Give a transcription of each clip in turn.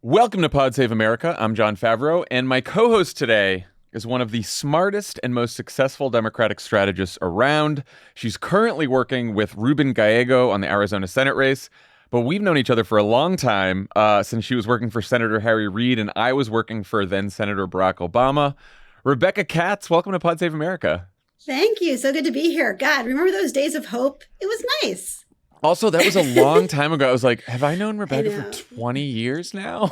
Welcome to Pod Save America. I'm Jon Favreau, and my co-host today is one of the smartest and most successful Democratic strategists around. She's currently working with Ruben Gallego on the Arizona Senate race, but we've known each other for a long time, since she was working for Senator Harry Reid and I was working for then Senator Barack Obama. Rebecca Katz, welcome to Pod Save America. Thank you. So good to be here. God, remember those days of hope? It was nice. Also, that was a long time ago. I was like, have I known Rebecca for 20 years now?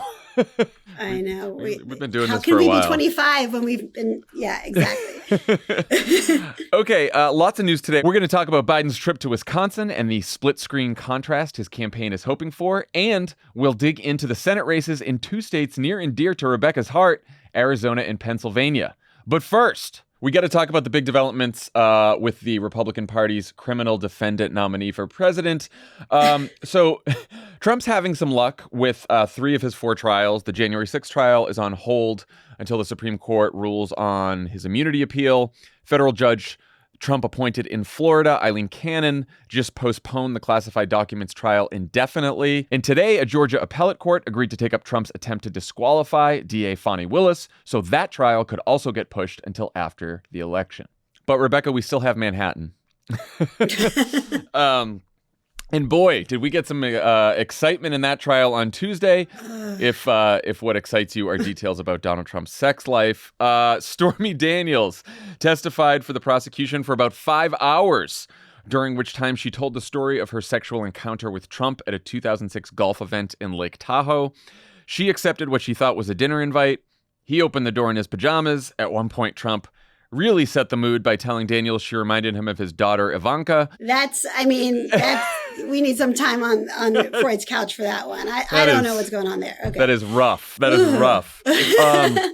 I know. We've been doing this for a while. How can we be 25 when we've been... Yeah, exactly. Okay, lots of news today. We're going to talk about Biden's trip to Wisconsin and the split-screen contrast his campaign is hoping for. And we'll dig into the Senate races in two states near and dear to Rebecca's heart, Arizona and Pennsylvania. But first, we got to talk about the big developments with the Republican Party's criminal defendant nominee for president. So Trump's having some luck with three of his four trials. The January 6th trial is on hold until the Supreme Court rules on his immunity appeal. Federal judge Trump appointed in Florida, Eileen Cannon, just postponed the classified documents trial indefinitely. And today, a Georgia appellate court agreed to take up Trump's attempt to disqualify DA Fani Willis, so that trial could also get pushed until after the election. But Rebecca, we still have Manhattan. And boy, did we get some excitement in that trial on Tuesday. If what excites you are details about Donald Trump's sex life. Stormy Daniels testified for the prosecution for about 5 hours, during which time she told the story of her sexual encounter with Trump at a 2006 golf event in Lake Tahoe. She accepted what she thought was a dinner invite. He opened the door in his pajamas. At one point, Trump really set the mood by telling Daniels she reminded him of his daughter, Ivanka. We need some time on Freud's couch for that one. I don't know what's going on there. Okay. That is rough. That is rough.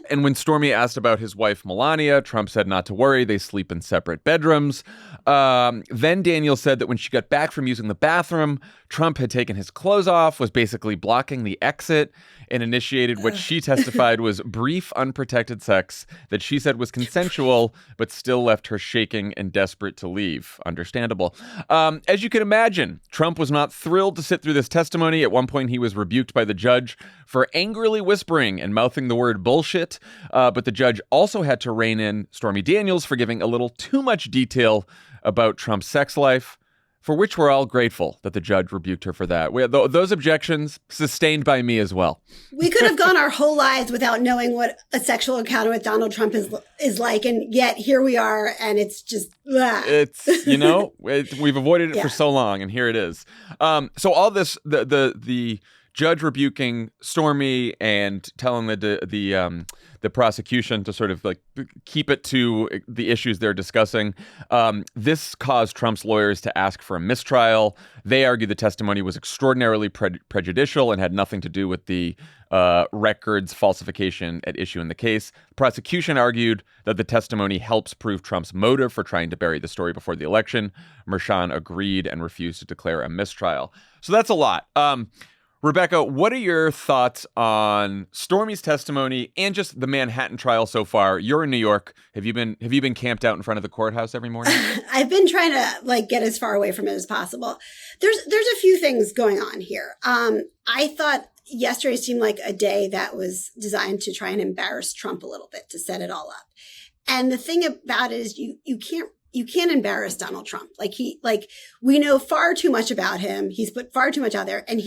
And when Stormy asked about his wife, Melania, Trump said not to worry. They sleep in separate bedrooms. Then Daniels said that when she got back from using the bathroom, Trump had taken his clothes off, was basically blocking the exit, and initiated what she testified was brief, unprotected sex that she said was consensual, but still left her shaking and desperate to leave. Understandable. As you can imagine, Trump was not thrilled to sit through this testimony. At one point, he was rebuked by the judge for angrily whispering and mouthing the word bullshit. But the judge also had to rein in Stormy Daniels for giving a little too much detail about Trump's sex life, for which we're all grateful that the judge rebuked her for that. Those objections sustained by me as well. We could have gone our whole lives without knowing what a sexual encounter with Donald Trump is like, and yet here we are, and it's just... It's, we've avoided it for so long, and here it is. So all this, the judge rebuking Stormy and telling the prosecution to sort of like keep it to the issues they're discussing. This caused Trump's lawyers to ask for a mistrial. They argue the testimony was extraordinarily prejudicial and had nothing to do with the records falsification at issue in the case. The prosecution argued that the testimony helps prove Trump's motive for trying to bury the story before the election. Merchan agreed and refused to declare a mistrial. So that's a lot. Rebecca, what are your thoughts on Stormy's testimony and just the Manhattan trial so far? You're in New York. Have you been camped out in front of the courthouse every morning? I've been trying to get as far away from it as possible. There's a few things going on here. I thought yesterday seemed like a day that was designed to try and embarrass Trump a little bit, to set it all up. And the thing about it is you can't embarrass Donald Trump. We know far too much about him. He's put far too much out there, and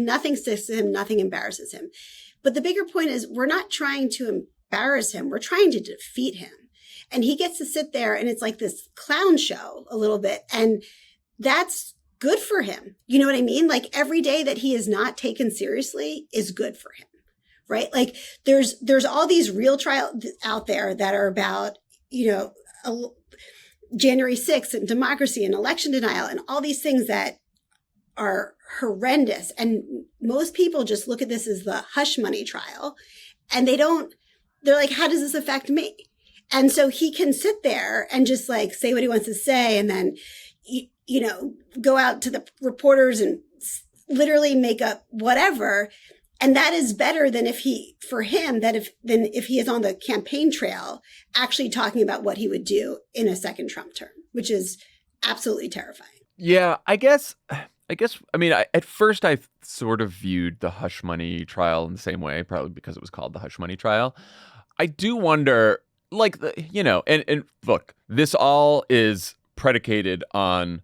nothing sticks to him. Nothing embarrasses him. But the bigger point is we're not trying to embarrass him. We're trying to defeat him. And he gets to sit there and it's like this clown show a little bit. And that's good for him. You know what I mean? Like every day that he is not taken seriously is good for him. Right? Like there's all these real trials out there that are about, January 6th and democracy and election denial and all these things that are horrendous. And most people just look at this as the hush money trial and they're like, how does this affect me? And so he can sit there and just say what he wants to say and then, go out to the reporters and literally make up whatever. And that is better than if he is on the campaign trail actually talking about what he would do in a second Trump term, which is absolutely terrifying. Yeah, I guess I guess, I mean, at first I sort of viewed the hush money trial in the same way, probably because it was called the hush money trial. I do wonder, like, and look, this all is predicated on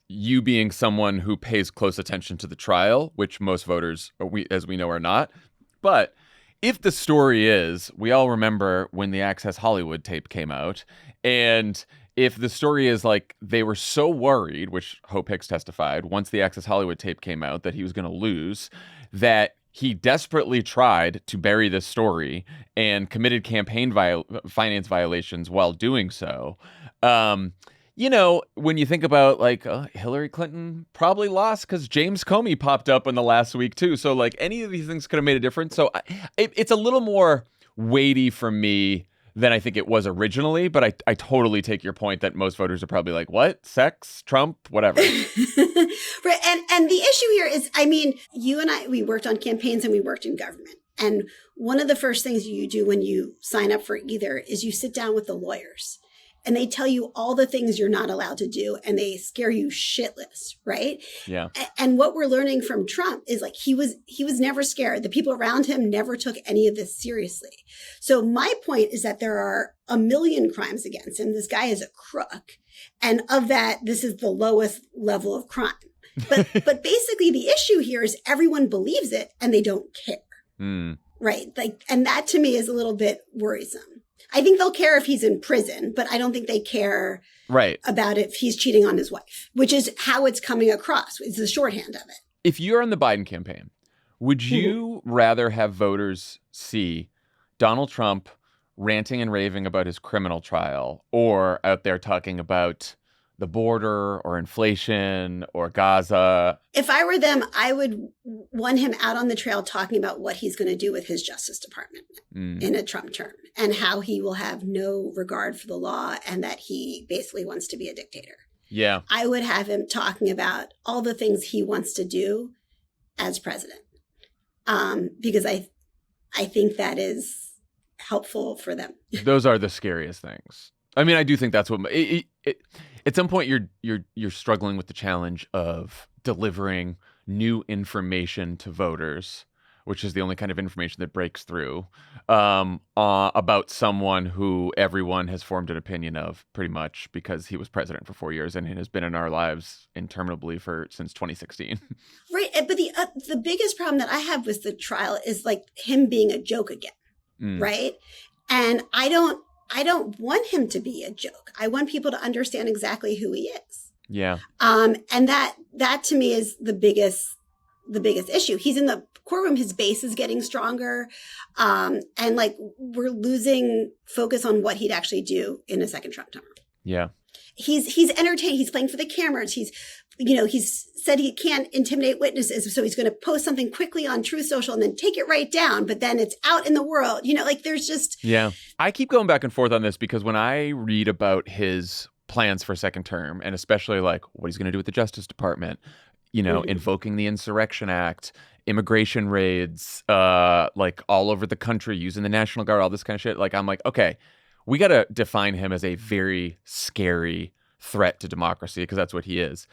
you being someone who pays close attention to the trial, which most voters, as we know, are not. But if the story is, we all remember when the Access Hollywood tape came out, and if the story is like they were so worried, which Hope Hicks testified, once the Access Hollywood tape came out that he was going to lose, that he desperately tried to bury this story and committed campaign finance violations while doing so. When you think about like Hillary Clinton probably lost because James Comey popped up in the last week too. So like any of these things could have made a difference. So it's a little more weighty for me than I think it was originally. But I totally take your point that most voters are probably like, what? Sex? Trump? Whatever. Right. And the issue here is, I mean, you and I, we worked on campaigns and we worked in government. And one of the first things you do when you sign up for either is you sit down with the lawyers. And they tell you all the things you're not allowed to do, and they scare you shitless, right? Yeah. And what we're learning from Trump is like he was never scared. The people around him never took any of this seriously. So my point is that there are a million crimes against him. This guy is a crook, and of that, this is the lowest level of crime. But basically, the issue here is everyone believes it, and they don't care, right? Like, and that to me is a little bit worrisome. I think they'll care if he's in prison, but I don't think they care about if he's cheating on his wife, which is how it's coming across. It's the shorthand of it. If you're in the Biden campaign, would you rather have voters see Donald Trump ranting and raving about his criminal trial or out there talking about the border or inflation or Gaza? If I were them, I would want him out on the trail talking about what he's going to do with his Justice Department in a Trump term and how he will have no regard for the law and that he basically wants to be a dictator. Yeah. I would have him talking about all the things he wants to do as president, because I think that is helpful for them. Those are the scariest things. I mean, I do think that's what at some point you're struggling with the challenge of delivering new information to voters, which is the only kind of information that breaks through about someone who everyone has formed an opinion of pretty much because he was president for 4 years and has been in our lives interminably since 2016. Right. But the biggest problem that I have with the trial is like him being a joke again. Right. And I don't want him to be a joke. I want people to understand exactly who he is. Yeah. And that to me is the biggest issue. He's in the courtroom. His base is getting stronger. And like we're losing focus on what he'd actually do in a second Trump term. Yeah. He's entertaining. He's playing for the cameras. He's said he can't intimidate witnesses. So he's going to post something quickly on Truth Social and then take it right down. But then it's out in the world, like there's just. Yeah. I keep going back and forth on this because when I read about his plans for a second term and especially like what he's going to do with the Justice Department, invoking the Insurrection Act, immigration raids, like all over the country, using the National Guard, all this kind of shit. Like, I'm like, okay, we got to define him as a very scary threat to democracy because that's what he is.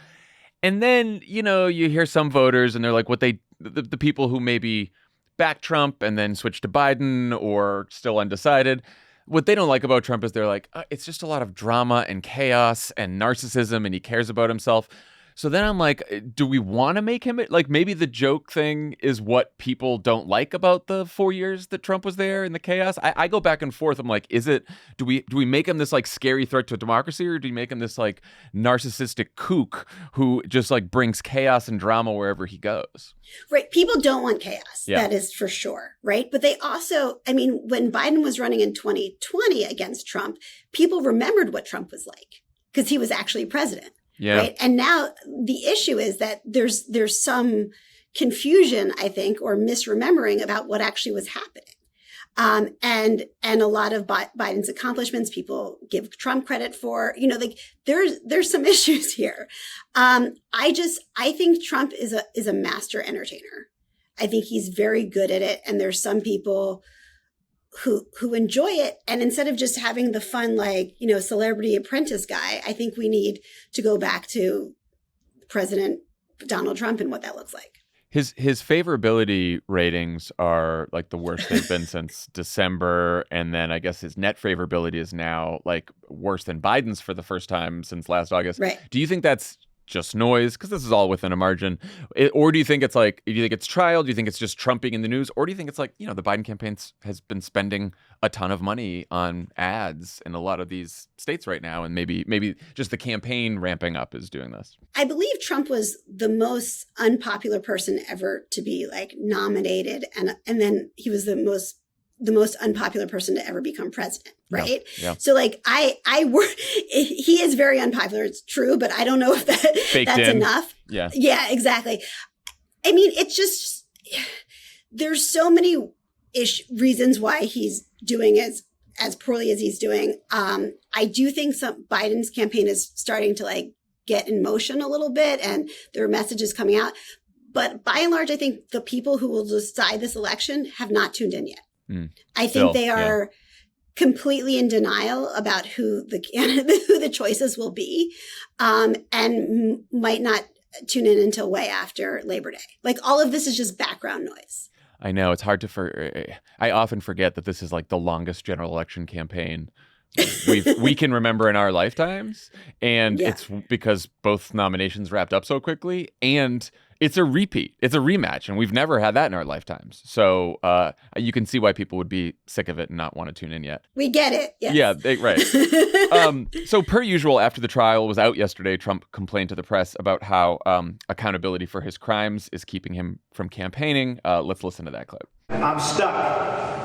And then, you hear some voters and they're like the people who maybe back Trump and then switch to Biden or still undecided. What they don't like about Trump is they're like, it's just a lot of drama and chaos and narcissism and he cares about himself. So then I'm like, do we want to make him like maybe the joke thing is what people don't like about the 4 years that Trump was there and the chaos? I go back and forth. I'm like, do we make him this like scary threat to democracy or do we make him this like narcissistic kook who just like brings chaos and drama wherever he goes? Right. People don't want chaos. Yeah. That is for sure. Right. But they also, I mean, when Biden was running in 2020 against Trump, people remembered what Trump was like because he was actually president. Yeah. Right. And now the issue is that there's some confusion, I think, or misremembering about what actually was happening. And a lot of Biden's accomplishments, people give Trump credit for, like there's some issues here. I think Trump is a master entertainer. I think he's very good at it. And there's some people who enjoy it. And instead of just having the fun, like, Celebrity Apprentice guy, I think we need to go back to President Donald Trump and what that looks like. His favorability ratings are like the worst they've been since December, and then I guess his net favorability is now like worse than Biden's for the first time since last August. Right. Do you think that's just noise? Because this is all within a margin. Or do you think it's like, do you think it's trial? Do you think it's just Trump being in the news? Or do you think it's like, the Biden campaign has been spending a ton of money on ads in a lot of these states right now, and maybe just the campaign ramping up is doing this? I believe Trump was the most unpopular person ever to be like nominated, and then he was the most unpopular person to ever become president, right? Yeah. So like he is very unpopular. It's true, but I don't know if that's enough. Yeah, exactly. I mean, it's just, there's so many reasons why he's doing as poorly as he's doing. I do think Biden's campaign is starting to like get in motion a little bit, and there are messages coming out. But by and large, I think the people who will decide this election have not tuned in yet. I think they are completely in denial about who the choices will be, and might not tune in until way after Labor Day. Like, all of this is just background noise. I know, it's hard I often forget that this is like the longest general election campaign we can remember in our lifetimes, and it's because both nominations wrapped up so quickly, and it's a repeat. It's a rematch, and we've never had that in our lifetimes. So you can see why people would be sick of it and not want to tune in yet. We get it. Yes. Yeah, right. So per usual, after the trial was out yesterday, Trump complained to the press about how accountability for his crimes is keeping him from campaigning. Let's listen to that clip. I'm stuck.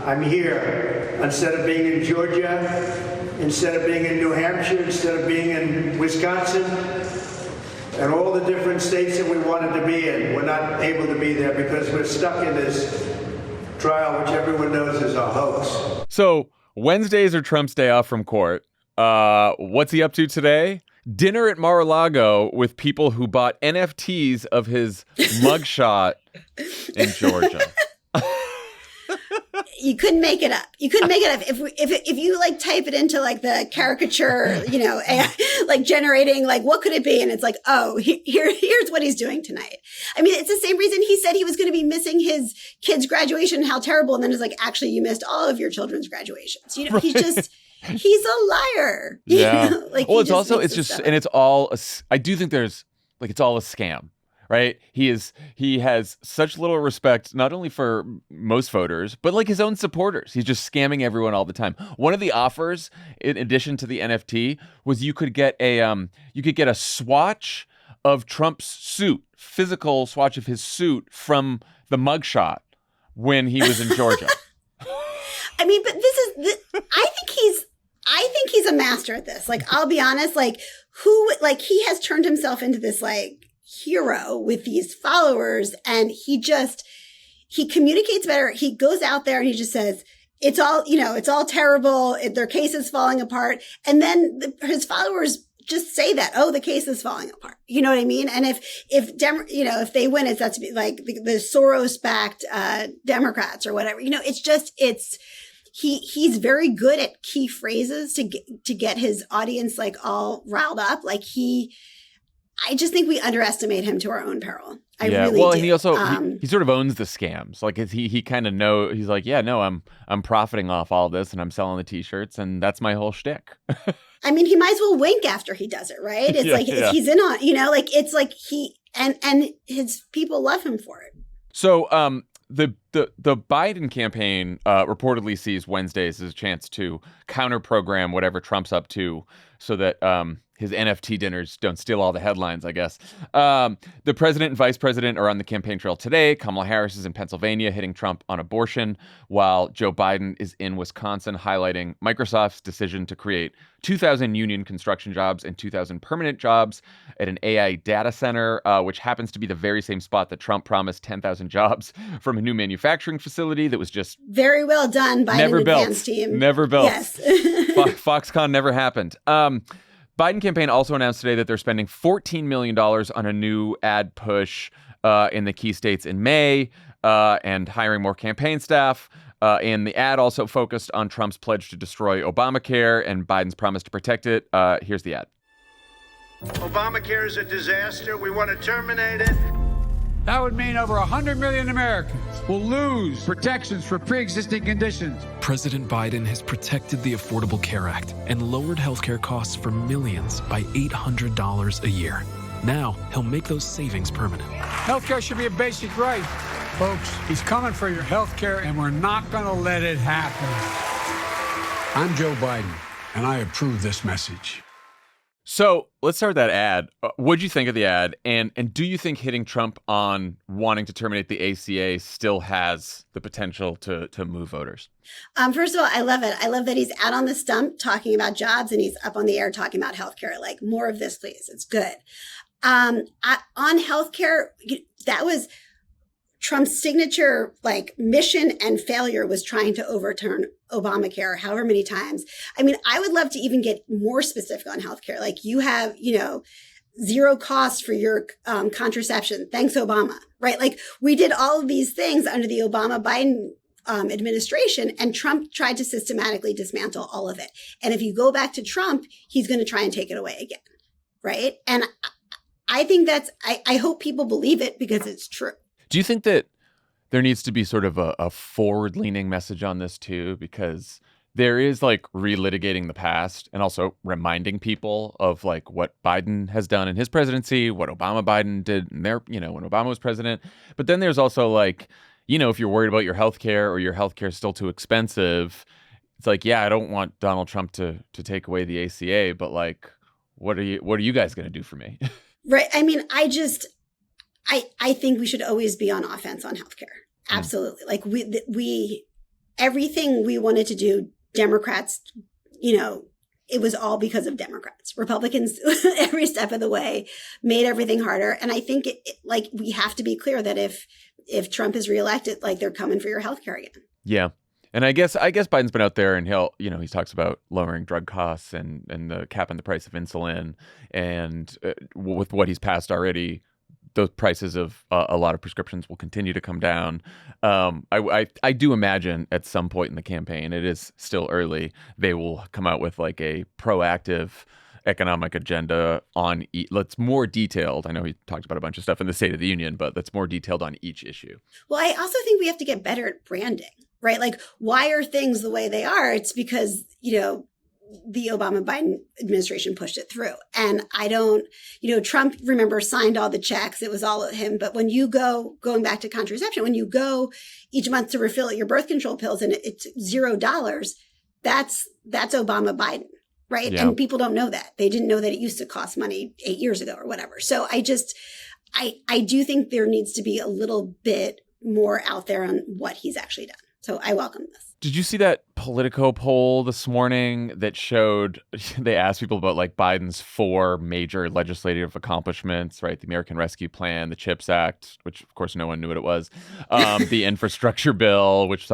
I'm here. Instead of being in Georgia, instead of being in New Hampshire, instead of being in Wisconsin, and all the different states that we wanted to be in, we're not able to be there because we're stuck in this trial, which everyone knows is a hoax. So Wednesdays are Trump's day off from court. What's he up to today? Dinner at Mar-a-Lago with people who bought NFTs of his mugshot in Georgia. You couldn't make it up. You couldn't make it up. If you like type it into like the caricature, like generating like what could it be, and it's like, oh, here's what he's doing tonight. I mean, it's the same reason he said he was going to be missing his kid's graduation. How terrible! And then it's like, actually, you missed all of your children's graduations. Right. He's a liar. Yeah. Well, it's all. I do think it's all a scam. Right. He has such little respect, not only for most voters, but like his own supporters. He's just scamming everyone all the time. One of the offers, in addition to the NFT, was you could get a swatch of Trump's suit, physical swatch of his suit from the mugshot when he was in Georgia. I mean, but I think he's a master at this. Like, I'll be honest, he has turned himself into this like hero with these followers, and he communicates better. He goes out there and he just says, it's all terrible. Their case is falling apart. And then his followers just say that, oh, the case is falling apart. You know what I mean? And if they win, it's that's like the Soros backed Democrats or whatever. He's very good at key phrases to get his audience like all riled up. Like I just think we underestimate him to our own peril. I really do. And he also he sort of owns the scams. Like he kind of he's like, yeah, no, I'm profiting off all this, and I'm selling the T-shirts, and that's my whole shtick. I mean, he might as well wink after he does it, right? It's he's in on, it's like he and his people love him for it. So the Biden campaign reportedly sees Wednesdays as a chance to counter program whatever Trump's up to, so that his NFT dinners don't steal all the headlines, I guess. The president and vice president are on the campaign trail today. Kamala Harris is in Pennsylvania hitting Trump on abortion, while Joe Biden is in Wisconsin highlighting Microsoft's decision to create 2,000 union construction jobs and 2,000 permanent jobs at an AI data center, which happens to be the very same spot that Trump promised 10,000 jobs from a new manufacturing facility that was just very well done by an advanced team. Never built. Yes. Foxconn never happened. Biden campaign also announced today that they're spending $14 million on a new ad push in the key states in May and hiring more campaign staff. And the ad also focused on Trump's pledge to destroy Obamacare and Biden's promise to protect it. Here's the ad. Obamacare is a disaster. We want to terminate it. That would mean over 100 million Americans will lose protections for pre-existing conditions. President Biden has protected the Affordable Care Act and lowered healthcare costs for millions by $800 a year. Now, he'll make those savings permanent. Healthcare should be a basic right. Folks, he's coming for your healthcare, and we're not going to let it happen. I'm Joe Biden, and I approve this message. So let's start with that ad. What'd you think of the ad? And do you think hitting Trump on wanting to terminate the ACA still has the potential to move voters? First of all, I love it. I love that he's out on the stump talking about jobs and he's up on the air talking about healthcare. Like, more of this, please. It's good. On healthcare, that was Trump's signature mission and failure, was trying to overturn Obamacare however many times. I mean, I would love to even get more specific on healthcare. Like, you have, zero cost for your contraception. Thanks, Obama, right? Like, we did all of these things under the Obama-Biden administration, and Trump tried to systematically dismantle all of it. And if you go back to Trump, he's going to try and take it away again, right? And I think I hope people believe it because it's true. Do you think that there needs to be sort of a forward-leaning message on this too? Because there is relitigating the past and also reminding people of what Biden has done in his presidency, what Biden did in when Obama was president. But then there's also if you're worried about your healthcare or your healthcare is still too expensive, it's yeah, I don't want Donald Trump to take away the ACA, but what are you guys going to do for me? Right. I mean, I think we should always be on offense on healthcare. Absolutely. We everything we wanted to do, Democrats, it was all because of Democrats. Republicans, every step of the way, made everything harder. And I think we have to be clear that if Trump is reelected, they're coming for your healthcare again. Yeah. And I guess Biden's been out there and he talks about lowering drug costs and the cap on the price of insulin, and with what he's passed already, those prices of a lot of prescriptions will continue to come down. I do imagine at some point in the campaign, it is still early, they will come out with a proactive economic agenda on that's more detailed. I know he talked about a bunch of stuff in the State of the Union, but that's more detailed on each issue. Well, I also think we have to get better at branding, right? Why are things the way they are? It's because, the Obama-Biden administration pushed it through. And Trump, remember, signed all the checks. It was all of him. But when you going back to contraception, when you go each month to refill your birth control pills and it's $0, that's Obama-Biden, right? Yeah. And people don't know that. They didn't know that it used to cost money 8 years ago or whatever. So I do think there needs to be a little bit more out there on what he's actually done. So I welcome this. Did you see that Politico poll this morning that showed, they asked people about Biden's 4 major legislative accomplishments, right? The American Rescue Plan, the CHIPS Act, which of course no one knew what it was, the infrastructure bill, which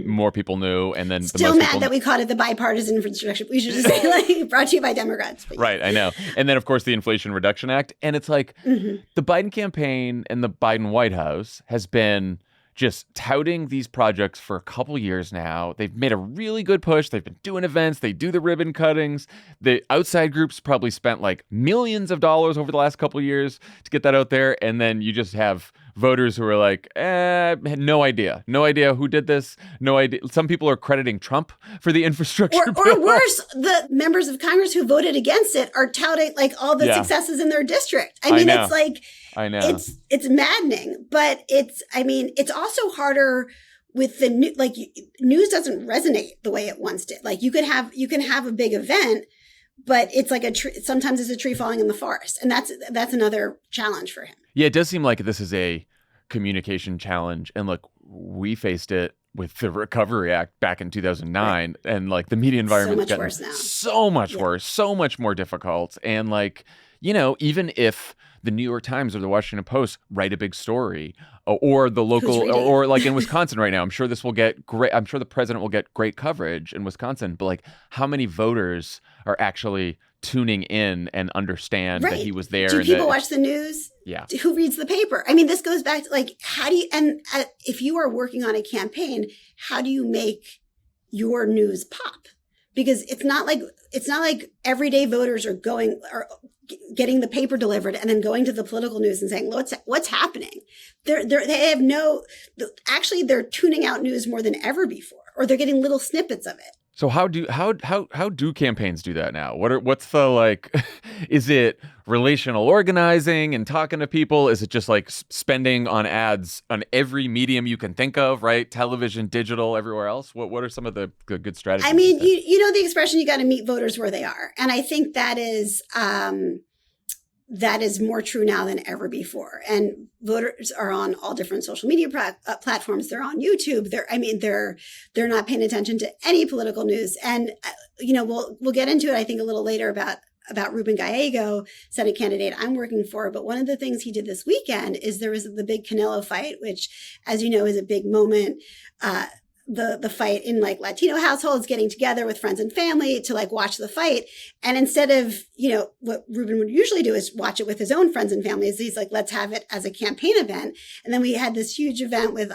more people knew, and then still mad that we called it the bipartisan infrastructure. We should just say brought to you by Democrats. Right, I know. And then of course the Inflation Reduction Act, and it's the Biden campaign and the Biden White House has been just touting these projects for a couple years now. They've made a really good push. They've been doing events. They do the ribbon cuttings. The outside groups probably spent millions of dollars over the last couple of years to get that out there. And then you just have voters who are had no idea who did this. No idea. Some people are crediting Trump for the infrastructure bill. Or worse, the members of Congress who voted against it are touting all the successes in their district. I mean, it's I know. It's maddening, but it's also harder with the news doesn't resonate the way it once did. You can have a big event, but it's a tree, sometimes it's a tree falling in the forest. And that's another challenge for him. Yeah, it does seem like this is a communication challenge. And we faced it with the Recovery Act back in 2009. Right. And the media environment so much worse now. So much worse, so much more difficult. And even if the New York Times or the Washington Post write a big story, or the local, or in Wisconsin right now, I'm sure I'm sure the president will get great coverage in Wisconsin, but how many voters are actually tuning in and understand that he was there? Do people watch the news? Yeah. Who reads the paper? I mean, this goes back to how do you, and if you are working on a campaign, how do you make your news pop? because it's not like everyday voters are getting the paper delivered and then going to the political news and saying, what's happening? They're tuning out news more than ever before, or they're getting little snippets of it. So how do campaigns do that now? What's the like? Is it relational organizing and talking to people? Is it just like spending on ads on every medium you can think of, right? Television, digital, everywhere else. What are some of the good strategies? I mean, you know the expression, you got to meet voters where they are, and I think that is more true now than ever before. And voters are on all different social media platforms. They're on YouTube. They're not paying attention to any political news. And we'll get into it, I think, a little later about Ruben Gallego, Senate candidate I'm working for. But one of the things he did this weekend is there was the big Canelo fight, which, as you know, is a big moment. The fight in like Latino households, getting together with friends and family to like watch the fight. And instead of, what Ruben would usually do is watch it with his own friends and families, he's like, let's have it as a campaign event. And then we had this huge event with,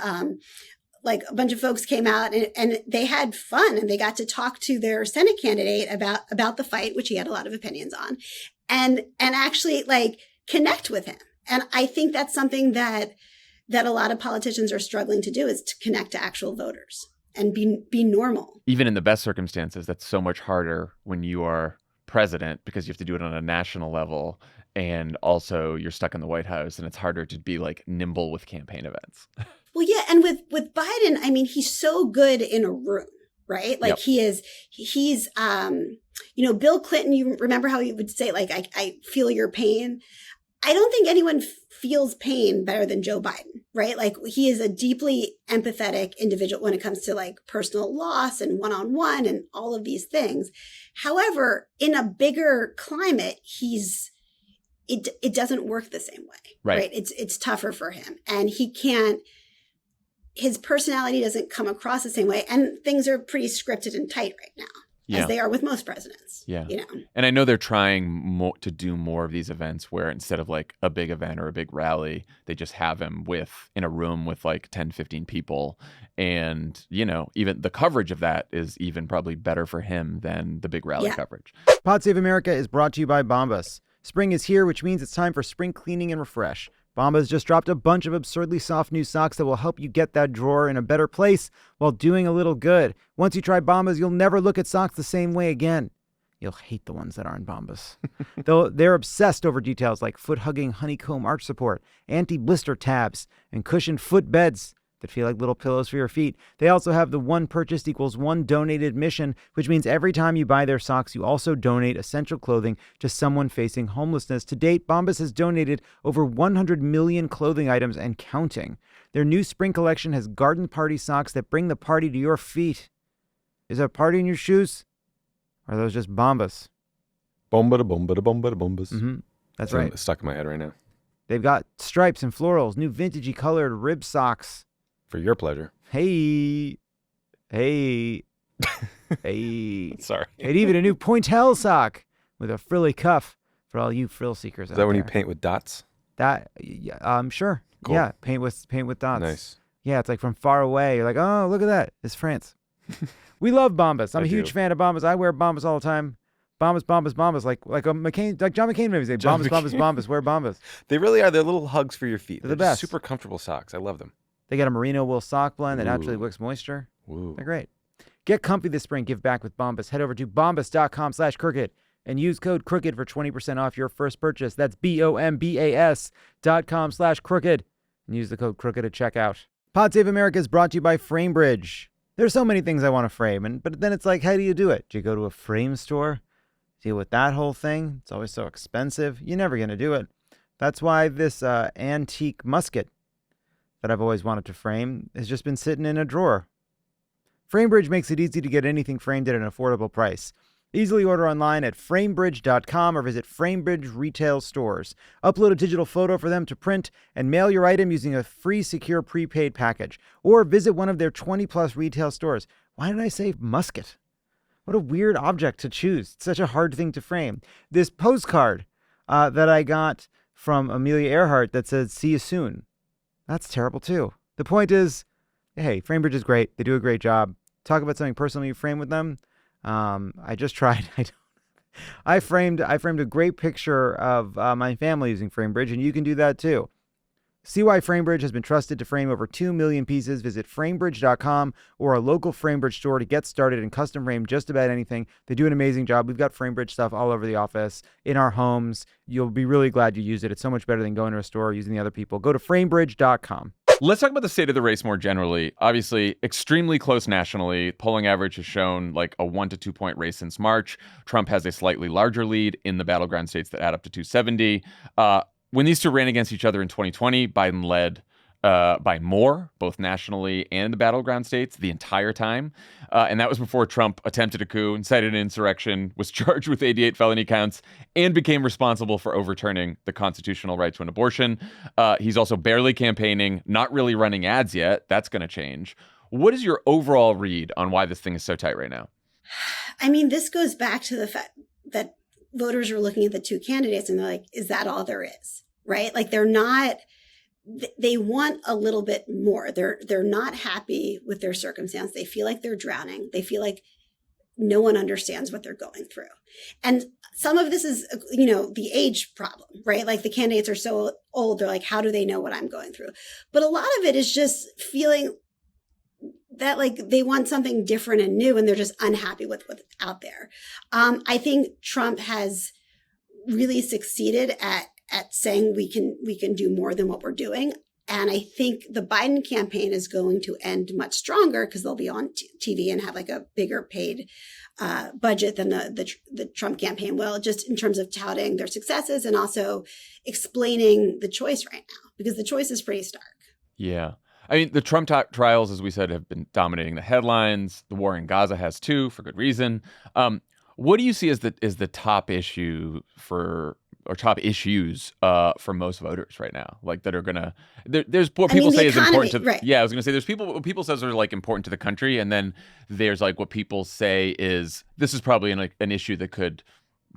like a bunch of folks came out and they had fun and they got to talk to their Senate candidate about the fight, which he had a lot of opinions on, and actually like connect with him. And I think that's something that a lot of politicians are struggling to do, is to connect to actual voters and be normal. Even in the best circumstances, that's so much harder when you are president, because you have to do it on a national level. And also you're stuck in the White House and it's harder to be like nimble with campaign events. Well, yeah. And with Biden, I mean, he's so good in a room, right? Like he's Bill Clinton, you remember how he would say, like, I feel your pain. I don't think anyone feels pain better than Joe Biden, right? Like he is a deeply empathetic individual when it comes to like personal loss and one-on-one and all of these things. However, in a bigger climate, it doesn't work the same way, right? It's tougher for him, and his personality doesn't come across the same way, and things are pretty scripted and tight right now, as they are with most presidents. Yeah. And I know they're trying to do more of these events where instead of like a big event or a big rally, they just have him in a room with like 10, 15 people. And, even the coverage of that is even probably better for him than the big rally coverage. Pod Save America is brought to you by Bombas. Spring is here, which means it's time for spring cleaning and refresh. Bombas just dropped a bunch of absurdly soft new socks that will help you get that drawer in a better place while doing a little good. Once you try Bombas, you'll never look at socks the same way again. You'll hate the ones that aren't Bombas. Though they're obsessed over details like foot-hugging honeycomb arch support, anti-blister tabs, and cushioned foot beds that feel like little pillows for your feet. They also have the one purchased equals one donated mission, which means every time you buy their socks, you also donate essential clothing to someone facing homelessness. To date, Bombas has donated over 100 million clothing items and counting. Their new spring collection has garden party socks that bring the party to your feet. Is there a party in your shoes? Or are those just Bombas? Bombas. Mm-hmm. That's right. It's stuck in my head right now. They've got stripes and florals, new vintagey colored rib socks. For your pleasure. Hey. Hey. Sorry. And even a new pointelle sock with a frilly cuff for all you frill seekers out there. Is that when you paint with dots? Sure. Cool. Yeah, paint with dots. Nice. Yeah, it's like from far away. You're like, oh, look at that. It's France. We love Bombas. I'm a huge fan of Bombas. I wear Bombas all the time. Bombas. Like a McCain, like John McCain maybe say, Bombas, wear Bombas. They really are. They're little hugs for your feet. They're the best. Super comfortable socks. I love them. They got a merino wool sock blend that naturally wicks moisture. Ooh. They're great. Get comfy this spring. Give back with Bombas. Head over to bombas.com/crooked and use code crooked for 20% off your first purchase. That's BOMBAS.com/crooked and use the code crooked at checkout. Pod Save America is brought to you by FrameBridge. There's so many things I want to frame, but then it's like, how do you do it? Do you go to a frame store? Deal with that whole thing? It's always so expensive. You're never going to do it. That's why this antique musket that I've always wanted to frame has just been sitting in a drawer. FrameBridge makes it easy to get anything framed at an affordable price. Easily order online at framebridge.com or visit FrameBridge retail stores. Upload a digital photo for them to print and mail your item using a free, secure prepaid package. Or visit one of their 20-plus retail stores. Why did I say musket? What a weird object to choose. It's such a hard thing to frame. This postcard that I got from Amelia Earhart that says, "See you soon." That's terrible, too. The point is, hey, FrameBridge is great. They do a great job. Talk about something personal you frame with them. I just tried. I framed a great picture of my family using FrameBridge, and you can do that too. See why FrameBridge has been trusted to frame over 2 million pieces. Visit framebridge.com or a local FrameBridge store to get started and custom frame just about anything. They do an amazing job. We've got FrameBridge stuff all over the office, in our homes. You'll be really glad you use it. It's so much better than going to a store or using the other people. Go to framebridge.com. Let's talk about the state of the race more generally. Obviously, extremely close nationally. Polling average has shown like a 1 to 2 point race since March. Trump has a slightly larger lead in the battleground states that add up to 270. When these two ran against each other in 2020, Biden led by more, both nationally and in the battleground states, the entire time. And that was before Trump attempted a coup, incited an insurrection, was charged with 88 felony counts, and became responsible for overturning the constitutional right to an abortion. He's also barely campaigning, not really running ads yet. That's going to change. What is your overall read on why this thing is so tight right now? I mean, this goes back to the fact that voters are looking at the two candidates and they're like, is that all there is? Right? Like they want a little bit more. They're not happy with their circumstance. They feel like they're drowning. They feel like no one understands what they're going through. And some of this is, the age problem, right? Like the candidates are so old. They're like, how do they know what I'm going through? But a lot of it is just feeling that like they want something different and new, and they're just unhappy with what's out there. I think Trump has really succeeded at saying we can do more than what we're doing. And I think the Biden campaign is going to end much stronger because they'll be on TV and have like a bigger paid budget than the Trump campaign will, just in terms of touting their successes and also explaining the choice right now, because the choice is pretty stark. Yeah. I mean, the Trump trials, as we said, have been dominating the headlines. The war in Gaza has too, for good reason. What do you see as the top issue top issues for most voters right now? Like that are gonna there's what people say is important to right. Yeah, I was gonna say there's what people says are like important to the country, and then there's like what people say is this is probably an issue that could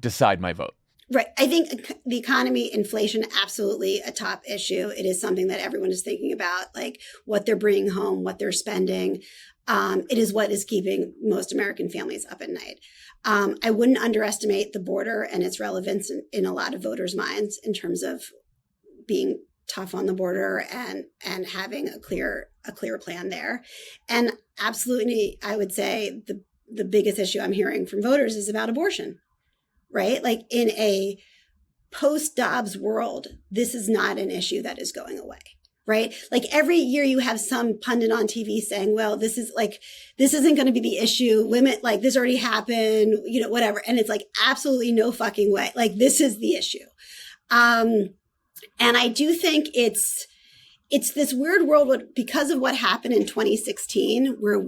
decide my vote. Right. I think the economy, inflation, absolutely a top issue. It is something that everyone is thinking about, like what they're bringing home, what they're spending. It is what is keeping most American families up at night. I wouldn't underestimate the border and its relevance in a lot of voters' minds in terms of being tough on the border and having a clear plan there. And absolutely, I would say the biggest issue I'm hearing from voters is about abortion. Right? Like in a post-Dobbs world, this is not an issue that is going away, right? Like every year you have some pundit on TV saying, well, this isn't going to be the issue. Women, like this already happened, whatever. And it's like, absolutely no fucking way. Like this is the issue. And I do think it's this weird world because of what happened in 2016, where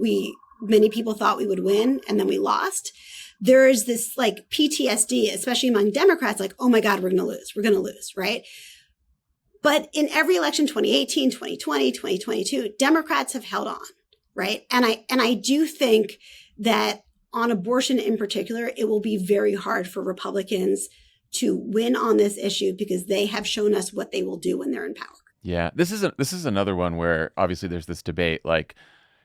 many people thought we would win and then we lost. There is this like PTSD, especially among Democrats, like, oh my God, we're going to lose, right? But in every election, 2018, 2020, 2022, Democrats have held on, right? And I do think that on abortion in particular, it will be very hard for Republicans to win on this issue because they have shown us what they will do when they're in power. Yeah, this is another one where obviously there's this debate, like,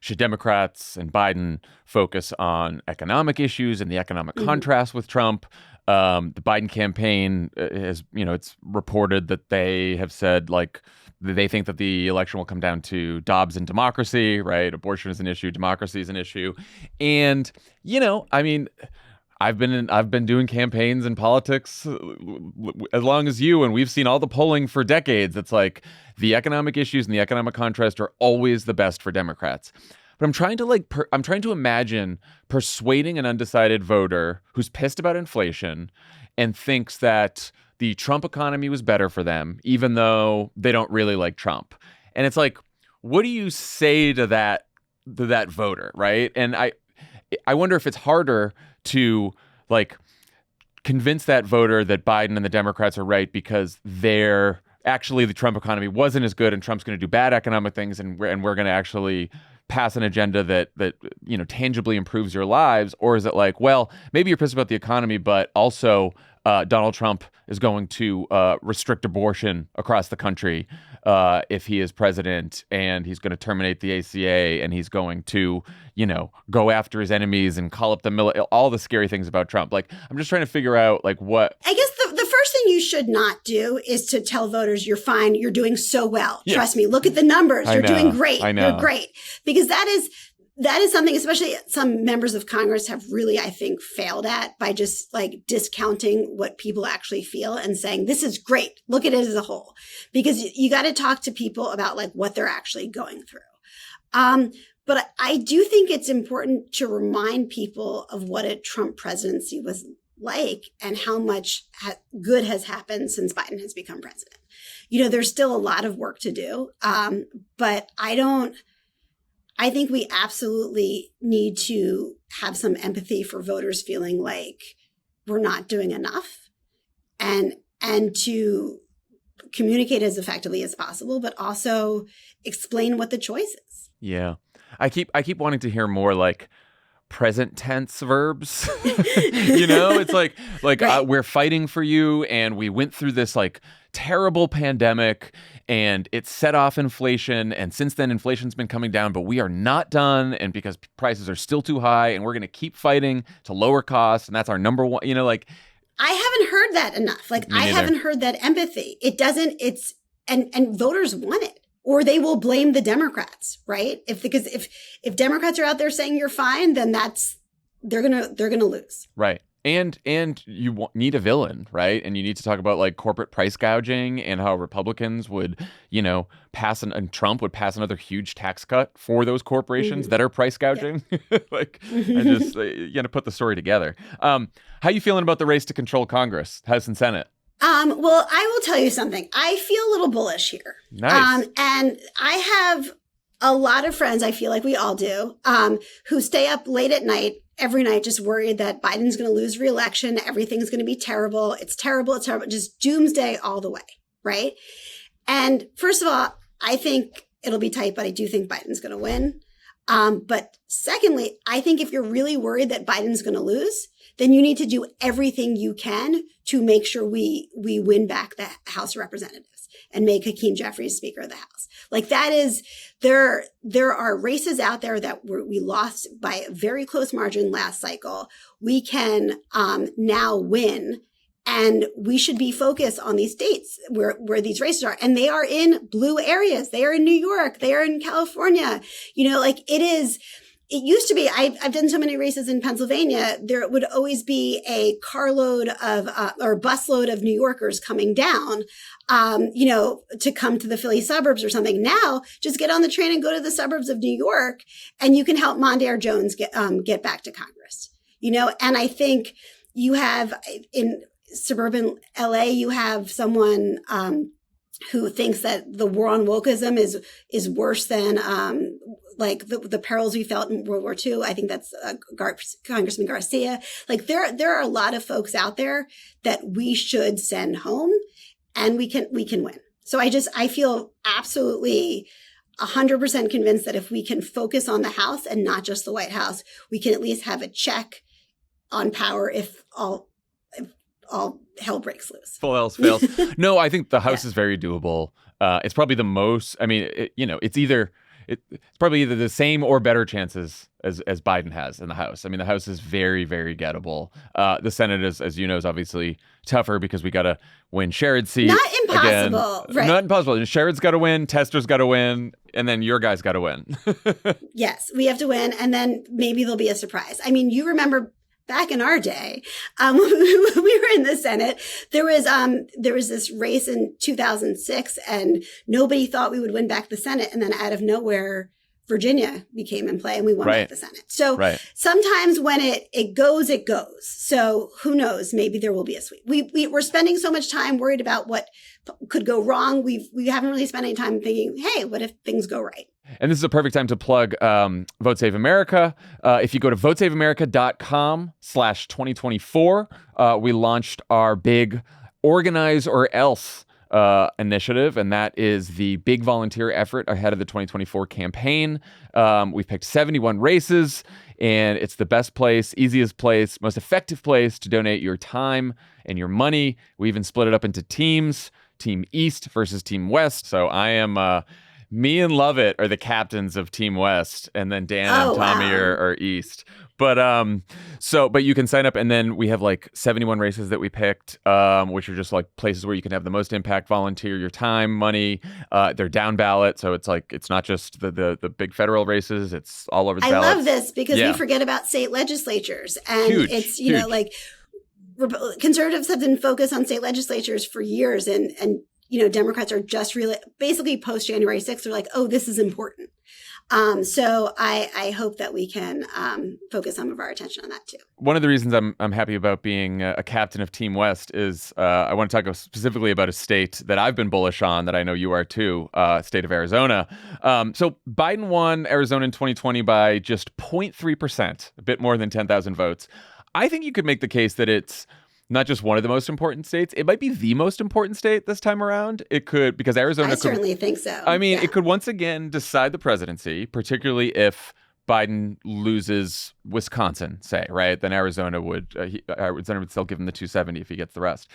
should Democrats and Biden focus on economic issues and the economic contrast with Trump? The Biden campaign has, it's reported that they have said, like, they think that the election will come down to Dobbs and democracy, right? Abortion is an issue, democracy is an issue. And, I mean, I've been doing campaigns and politics as long as you, and we've seen all the polling for decades. It's like the economic issues and the economic contrast are always the best for Democrats. But I'm trying to imagine persuading an undecided voter who's pissed about inflation and thinks that the Trump economy was better for them, even though they don't really like Trump. And it's like, what do you say to that voter, right? And I wonder if it's harder to like convince that voter that Biden and the Democrats are right because the Trump economy wasn't as good and Trump's going to do bad economic things and we're going to actually pass an agenda that tangibly improves your lives. Or is it like, well, maybe you're pissed about the economy, but also Donald Trump is going to restrict abortion across the country. if he is president, and he's going to terminate the ACA, and he's going to, go after his enemies and call up the military, all the scary things about Trump. Like, I'm just trying to figure out, like, what... I guess the first thing you should not do is to tell voters you're fine, you're doing so well. Yes. Trust me, look at the numbers. You're doing great. I know. You're great. Because that is something, especially some members of Congress have really, I think, failed at by just like discounting what people actually feel and saying, this is great. Look at it as a whole. Because you got to talk to people about like what they're actually going through. But I do think it's important to remind people of what a Trump presidency was like and how much good has happened since Biden has become president. There's still a lot of work to do. But I think we absolutely need to have some empathy for voters feeling like we're not doing enough and to communicate as effectively as possible, but also explain what the choice is. Yeah. I keep wanting to hear more like present tense verbs. It's like Right. We're fighting for you, and we went through this like terrible pandemic, and it set off inflation, and since then inflation's been coming down, but we are not done, and because prices are still too high, and we're going to keep fighting to lower costs, and that's our number one, I haven't heard that enough. Like, Me I neither. haven't heard that empathy. And voters want it, or they will blame the Democrats, right? Because if Democrats are out there saying you're fine, then they're going to lose. Right. And you need a villain, right? And you need to talk about like corporate price gouging and how Republicans would, and Trump would pass another huge tax cut for those corporations that are price gouging. You got to put the story together. How you feeling about the race to control Congress, House and Senate? Well, I will tell you something. I feel a little bullish here. Nice. And I have a lot of friends, I feel like we all do, who stay up late at night, every night, just worried that Biden's going to lose re-election. Everything's going to be terrible. It's terrible. It's terrible. Just doomsday all the way. Right. And first of all, I think it'll be tight, but I do think Biden's going to win. But secondly, I think if you're really worried that Biden's going to lose, then you need to do everything you can to make sure we win back the House of Representatives and make Hakeem Jeffries Speaker of the House. Like that is, there are races out there that we lost by a very close margin last cycle. We can now win, and we should be focused on these states where these races are. And they are in blue areas. They are in New York. They are in California. It used to be, I've done so many races in Pennsylvania, there would always be a carload of, or busload of New Yorkers coming down, to come to the Philly suburbs or something. Now, just get on the train and go to the suburbs of New York, and you can help Mondaire Jones get back to Congress, and I think you have in suburban LA, you have someone, who thinks that the war on wokeism is worse than, like the perils we felt in World War II. I think that's Congressman Garcia. Like there are a lot of folks out there that we should send home, and we can win. So I feel absolutely 100% convinced that if we can focus on the House and not just the White House, we can at least have a check on power if all hell breaks loose. Full else fails. No, I think the House is very doable. It's probably the most. I mean, it's probably either the same or better chances as Biden has in the House. I mean, the House is very, very gettable. The Senate is, as you know, is obviously tougher because we got to win Sherrod's seat. Not impossible, again. right? Not impossible. Sherrod's got to win, Tester's got to win, and then your guy's got to win. Yes, we have to win, and then maybe there'll be a surprise. I mean, you remember back in our day, when we were in the Senate, there was this race in 2006, and nobody thought we would win back the Senate, and then out of nowhere, Virginia became in play, and we won back the Senate. So sometimes when it goes, it goes. So who knows? Maybe there will be a sweep. We're spending so much time worried about what could go wrong. We haven't really spent any time thinking, hey, what if things go right? And this is a perfect time to plug Vote Save America. If you go to votesaveamerica.com/2024, we launched our big Organize or Else initiative, and that is the big volunteer effort ahead of the 2024 campaign. We've picked 71 races, and it's the best place, easiest place, most effective place to donate your time and your money. We even split it up into teams Team East versus Team West. So I am, me and Lovett are the captains of Team West, and then Dan and Tommy are East. But but you can sign up, and then we have like 71 races that we picked, which are just like places where you can have the most impact, volunteer your time, money. They're down ballot, so it's like it's not just the big federal races; it's all over the ballot. I love this because we forget about state legislatures, and it's you know like conservatives have been focused on state legislatures for years, and you know Democrats are just really basically post January 6th. They're like, oh, this is important. So I hope that we can focus some of our attention on that too. One of the reasons I'm happy about being a captain of Team West is I want to talk specifically about a state that I've been bullish on that I know you are too, state of Arizona. So Biden won Arizona in 2020 by just 0.3%, a bit more than 10,000 votes. I think you could make the case that it's not just one of the most important states. It might be the most important state this time around. It could, because Arizona certainly think so. I mean, it could once again decide the presidency, particularly if Biden loses Wisconsin, say, right? Then Arizona would still give him the 270 if he gets the rest.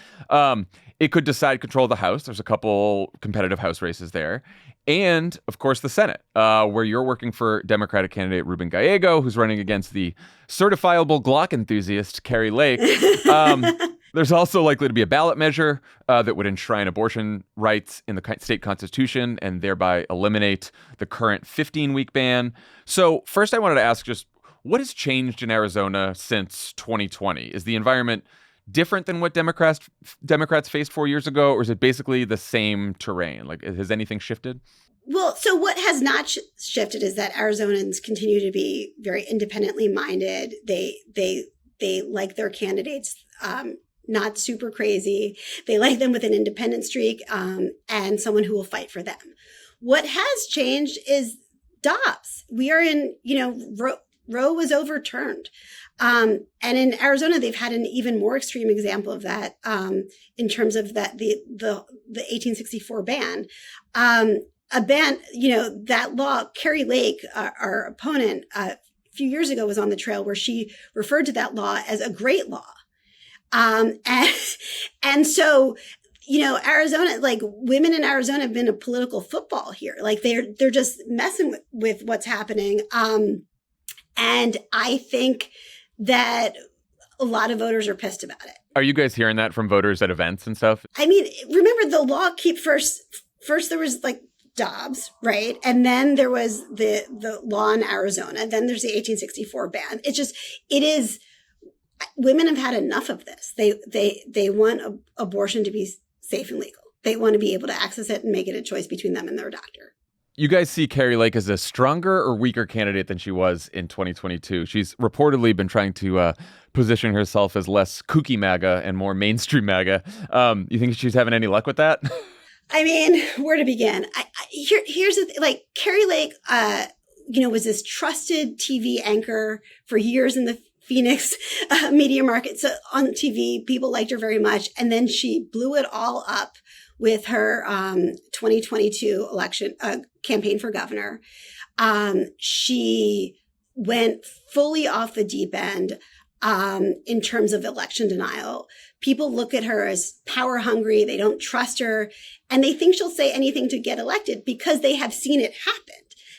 It could decide control of the House. There's a couple competitive House races there. And, of course, the Senate, where you're working for Democratic candidate Ruben Gallego, who's running against the certifiable Glock enthusiast, Kari Lake. There's also likely to be a ballot measure that would enshrine abortion rights in the state constitution and thereby eliminate the current 15-week ban. So first I wanted to ask just what has changed in Arizona since 2020? Is the environment different than what Democrats faced 4 years ago, or is it basically the same terrain? Like, has anything shifted? Well, so what has not shifted is that Arizonans continue to be very independently minded. They like their candidates, not super crazy. They like them with an independent streak, and someone who will fight for them. What has changed is Dobbs. We are in, Roe was overturned. And in Arizona, they've had an even more extreme example of that in terms of that the 1864 ban. A ban, that law, Kari Lake, our opponent, a few years ago was on the trail where she referred to that law as a great law. And so, Arizona, like women in Arizona have been a political football here. Like they're just messing with what's happening. And I think that a lot of voters are pissed about it. Are you guys hearing that from voters at events and stuff? I mean, remember the law first there was like Dobbs, right? And then there was the law in Arizona. Then there's the 1864 ban. Women have had enough of this. They want abortion to be safe and legal. They want to be able to access it and make it a choice between them and their doctor. You guys see Kari Lake as a stronger or weaker candidate than she was in 2022. She's reportedly been trying to position herself as less kooky MAGA and more mainstream MAGA. You think she's having any luck with that? I mean, where to begin? Here's the thing. Like Kari Lake, was this trusted TV anchor for years in the Phoenix media market. So on TV, people liked her very much. And then she blew it all up with her 2022 election campaign for governor. She went fully off the deep end in terms of election denial. People look at her as power hungry. They don't trust her. And they think she'll say anything to get elected because they have seen it happen.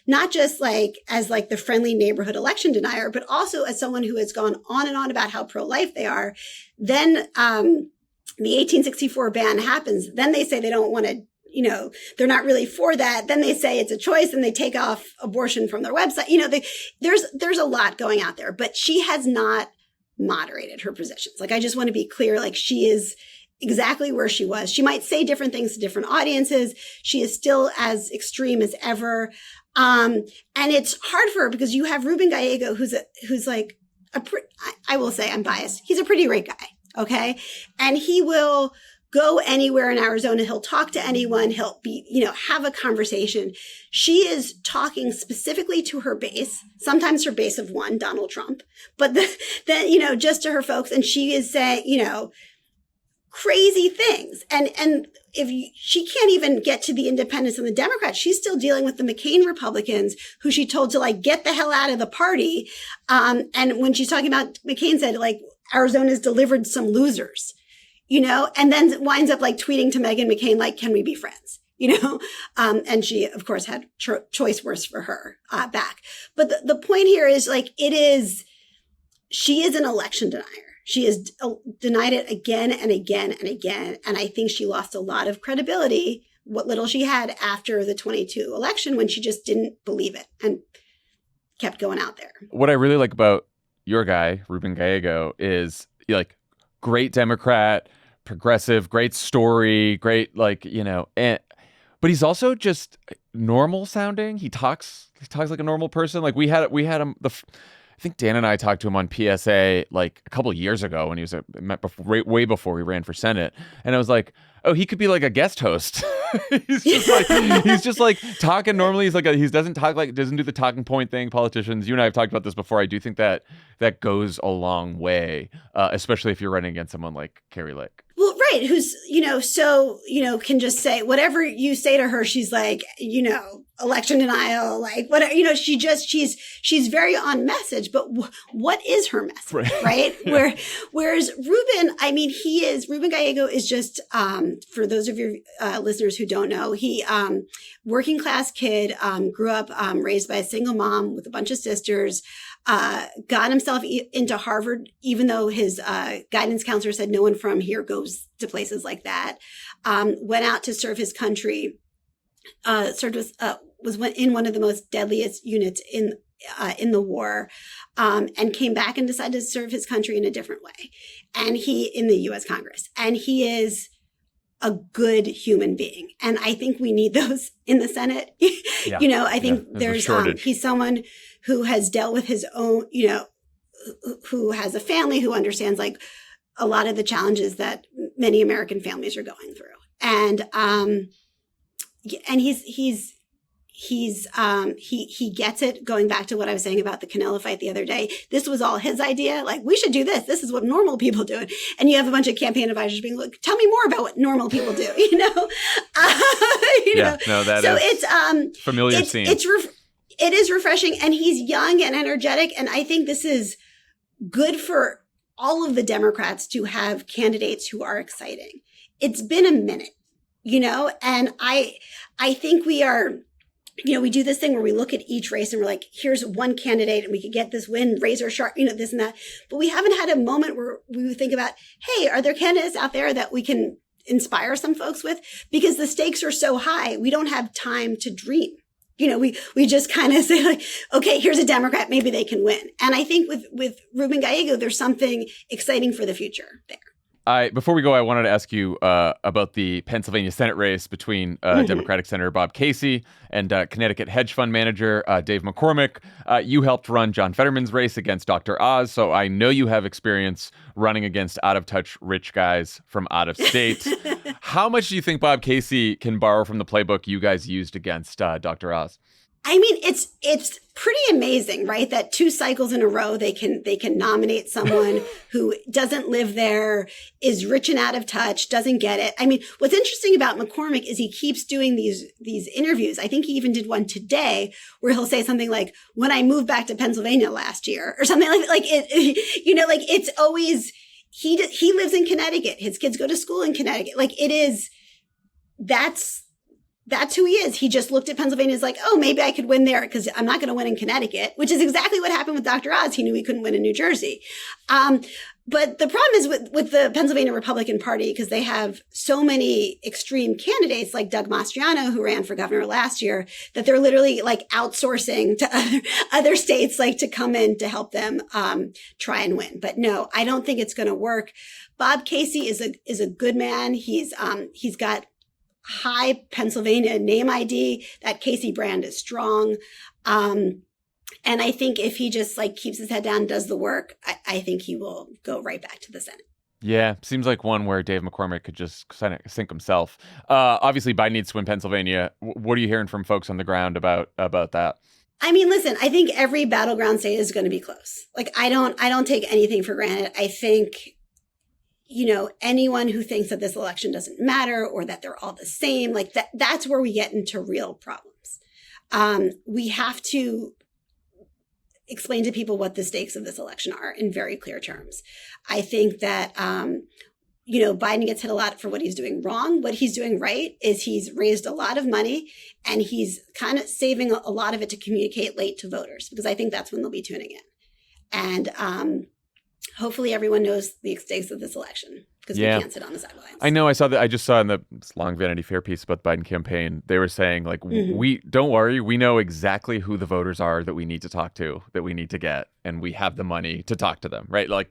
Not just as the friendly neighborhood election denier, but also as someone who has gone on and on about how pro-life they are. Then the 1864 ban happens. Then they say they don't want to, they're not really for that. Then they say it's a choice and they take off abortion from their website. There's a lot going out there, but she has not moderated her positions. Like, I just want to be clear, like she is exactly where she was. She might say different things to different audiences. She is still as extreme as ever. And it's hard for her because you have Ruben Gallego, who's like I will say I'm biased. He's a pretty great guy. Okay. And he will go anywhere in Arizona. He'll talk to anyone. He'll be, have a conversation. She is talking specifically to her base, sometimes her base of one, Donald Trump, but then, just to her folks. And she is saying, crazy things. And she can't even get to the independents and the Democrats. She's still dealing with the McCain Republicans who she told to get the hell out of the party. And when she's talking about, McCain said Arizona's delivered some losers. and then winds up like tweeting to Meghan McCain, like, can we be friends? And she, of course, had choice words for her back. But the point here is like, she is an election denier. She has denied it again and again and again. And I think she lost a lot of credibility, what little she had after the 22 election, when she just didn't believe it and kept going out there. What I really like about your guy, Ruben Gallego, is like great Democrat, progressive, great story, great, like, but he's also just normal sounding. He talks like a normal person. Like we had him, I think Dan and I talked to him on PSA like a couple of years ago when he was way before he ran for Senate. And I was like, oh, he could be like a guest host. he's just like talking normally. He's like, he doesn't do the talking point thing. Politicians, you and I have talked about this before. I do think that goes a long way, especially if you're running against someone like Kari Lake. Well, right. Who's, can just say whatever you say to her. She's like, election denial, like whatever, she's very on message, but what is her message? Right. Whereas Ruben, Ruben Gallego is just, for those of your listeners who don't know, he, working class kid, grew up, raised by a single mom with a bunch of sisters, got himself into Harvard, even though his guidance counselor said no one from here goes to places like that. Went out to serve his country, was in one of the most deadliest units in the war, and came back and decided to serve his country in a different way. And in the U.S. Congress, and he is a good human being. And I think we need those in the Senate. Yeah. I think there's he's someone who has dealt with his own, who has a family, who understands like a lot of the challenges that many American families are going through. And he gets it. Going back to what I was saying about the Canelo fight the other day, this was all his idea. Like, we should do this. This is what normal people do. And you have a bunch of campaign advisors being like, tell me more about what normal people do, It's familiar scene. It is refreshing, and he's young and energetic. And I think this is good for all of the Democrats to have candidates who are exciting. It's been a minute, and I think we are, we do this thing where we look at each race and we're like, here's one candidate and we could get this win, razor sharp, this and that. But we haven't had a moment where we would think about, hey, are there candidates out there that we can inspire some folks with? Because the stakes are so high, we don't have time to dream. We just kind of say like, okay, here's a Democrat, maybe they can win. And I think with Ruben Gallego, there's something exciting for the future there. Before we go, I wanted to ask you about the Pennsylvania Senate race between Democratic Senator Bob Casey and Connecticut hedge fund manager Dave McCormick. You helped run John Fetterman's race against Dr. Oz, so I know you have experience running against out-of-touch rich guys from out of state. How much do you think Bob Casey can borrow from the playbook you guys used against Dr. Oz? It's pretty amazing, right? That 2 cycles in a row, they can nominate someone who doesn't live there, is rich and out of touch, doesn't get it. What's interesting about McCormick is he keeps doing these interviews. I think he even did one today where he'll say something like, when I moved back to Pennsylvania last year, or something like it, it's always, he lives in Connecticut. His kids go to school in Connecticut. That's who he is. He just looked at Pennsylvania as like, oh, maybe I could win there because I'm not going to win in Connecticut, which is exactly what happened with Dr. Oz. He knew he couldn't win in New Jersey. But the problem is with the Pennsylvania Republican Party, because they have so many extreme candidates like Doug Mastriano, who ran for governor last year, that they're literally like outsourcing to other states, like to come in to help them try and win. But no, I don't think it's going to work. Bob Casey is a good man. He's got high Pennsylvania name ID. That Casey brand is strong. And I think if he just like keeps his head down and does the work, I think he will go right back to the Senate. Yeah, seems like one where Dave McCormick could just sink himself. Obviously, Biden needs to win Pennsylvania. What are you hearing from folks on the ground about that? Listen, I think every battleground state is going to be close. Like, I don't take anything for granted. I think, anyone who thinks that this election doesn't matter or that they're all the same, like that's where we get into real problems. We have to explain to people what the stakes of this election are in very clear terms. I think that Biden gets hit a lot for what he's doing wrong. What he's doing right is he's raised a lot of money and he's kind of saving a lot of it to communicate late to voters, because I think that's when they'll be tuning in. And hopefully everyone knows the stakes of this election, because we can't sit on the sidelines. I know. I just saw in the long Vanity Fair piece about the Biden campaign, they were saying, like, we don't worry. We know exactly who the voters are that we need to talk to, that we need to get, and we have the money to talk to them, right? Like,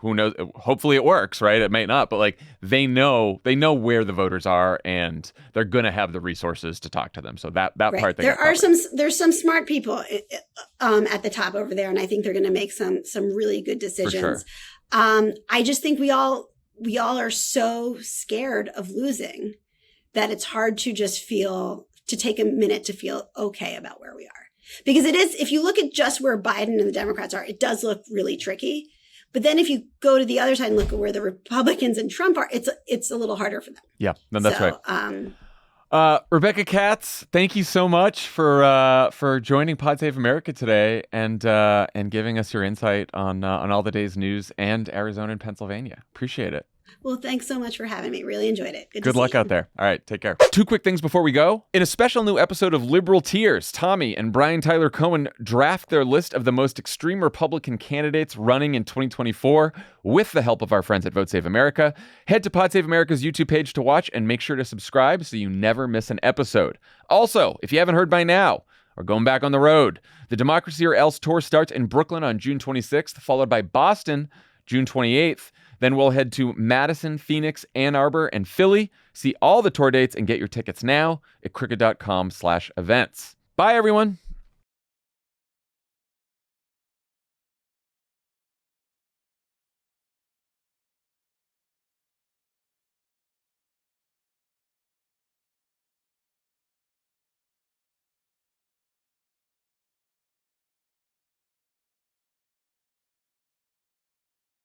who knows? Hopefully it works, right? It might not, but like they know where the voters are, and they're going to have the resources to talk to them. So that right. part, there's some smart people at the top over there, and I think they're going to make some really good decisions. For sure. I just think we all are so scared of losing that it's hard to just take a minute to feel okay about where we are, because it is. If you look at just where Biden and the Democrats are, it does look really tricky. But then if you go to the other side and look at where the Republicans and Trump are, it's a little harder for them. Yeah, no, that's right. Rebecca Katz, thank you so much for joining Pod Save America today and giving us your insight on all the day's news and Arizona and Pennsylvania. Appreciate it. Well, thanks so much for having me. Really enjoyed it. Good luck out there. All right, take care. 2 quick things before we go. In a special new episode of Liberal Tears, Tommy and Brian Tyler Cohen draft their list of the most extreme Republican candidates running in 2024 with the help of our friends at Vote Save America. Head to Pod Save America's YouTube page to watch and make sure to subscribe so you never miss an episode. Also, if you haven't heard by now, or going back on the road, the Democracy or Else tour starts in Brooklyn on June 26th, followed by Boston June 28th. Then we'll head to Madison, Phoenix, Ann Arbor, and Philly. See all the tour dates and get your tickets now at cricket.com/events. Bye, everyone.